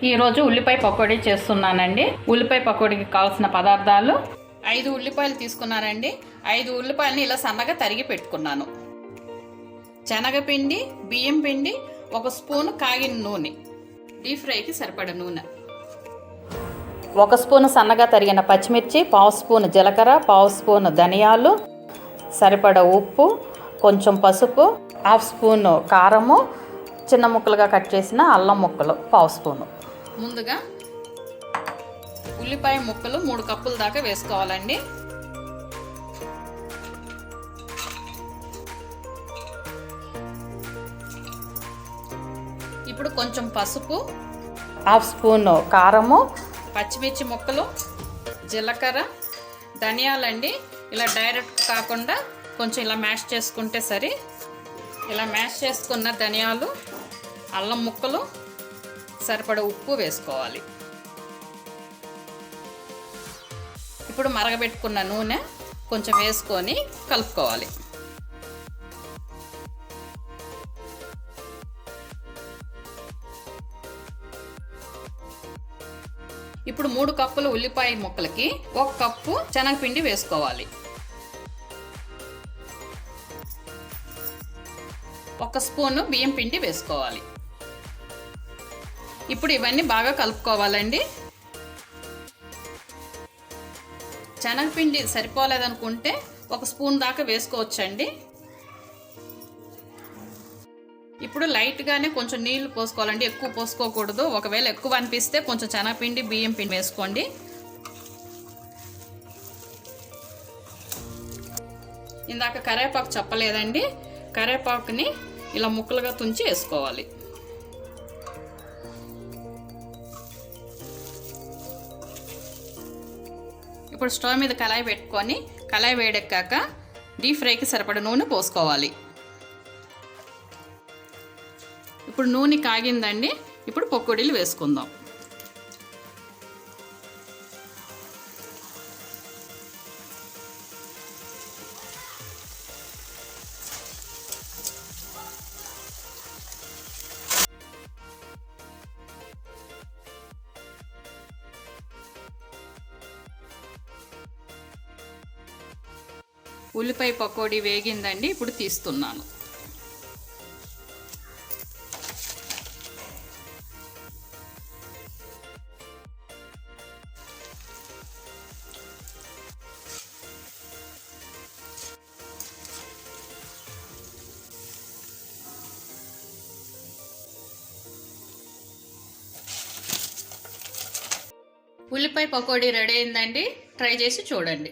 ఈరోజు ఉల్లిపాయ పకోడీ చేస్తున్నానండి. ఉల్లిపాయ పకోడీకి కావాల్సిన పదార్థాలు 5 ఉల్లిపాయలు తీసుకున్నానండి. 5 ఉల్లిపాయలని ఇలా సన్నగా తరిగి పెట్టుకున్నాను. శనగపిండి, బియ్యం పిండి, 1 స్పూన్ కాగిన నూనె, డీప్ ఫ్రైకి సరిపడ నూనె, 1 స్పూన్ సన్నగా తరిగిన పచ్చిమిర్చి, 1/2 స్పూన్ జీలకర్ర, 1/2 స్పూన్ ధనియాలు, సరిపడ ఉప్పు, కొంచెం పసుపు, 1/2 స్పూన్ కారము, చిన్న ముక్కలుగా కట్ చేసిన అల్లం ముక్కలు 1/2 స్పూను. ముందుగా ఉల్లిపాయ ముక్కలు 3 కప్పుల దాకా వేసుకోవాలండి. ఇప్పుడు కొంచెం పసుపు, 1/2 స్పూన్ కారము, పచ్చిమిర్చి ముక్కలు, జీలకర్ర, ధనియాలండి. ఇలా డైరెక్ట్ కాకుండా కొంచెం ఇలా మ్యాష్ చేసుకుంటే సరి. ఇలా మ్యాష్ చేసుకున్న ధనియాలు, అల్లం ముక్కలు, సరిపడ ఉప్పు వేసుకోవాలి. ఇప్పుడు మరగబెట్టుకున్న నూనె కొంచెం వేసుకొని కలుపుకోవాలి. ఇప్పుడు 3 కప్పుల ఉల్లిపాయ ముక్కలకి 1 కప్పు శనగపిండి వేసుకోవాలి. 1 స్పూను బియ్యం పిండి వేసుకోవాలి. ఇప్పుడు ఇవన్నీ బాగా కలుపుకోవాలండి. శనగపిండి సరిపోలేదనుకుంటే 1 స్పూన్ దాకా వేసుకోవచ్చండి. ఇప్పుడు లైట్గానే కొంచెం నీళ్లు పోసుకోవాలండి, ఎక్కువ పోసుకోకూడదు. ఒకవేళ ఎక్కువ అనిపిస్తే కొంచెం శనగపిండి, బియ్యం పిండి వేసుకోండి. ఇందాక కరివేపాకు చెప్పలేదండి. కరివేపాకుని ఇలా ముక్కలుగా తుంచి వేసుకోవాలి. ఇప్పుడు స్టవ్ మీద కళాయి పెట్టుకొని కళాయి వేడెక్కాక డీప్ ఫ్రైకి సరిపడ నూనె పోసుకోవాలి. ఇప్పుడు నూనె కాగిందండి. ఇప్పుడు పకోడీలు వేసుకుందాం. ఉల్లిపాయ పకోడీ వేగిందండి. ఇప్పుడు తీస్తున్నాను. ఉల్లిపాయ పకోడీ రెడీ అయిందండి. ట్రై చేసి చూడండి.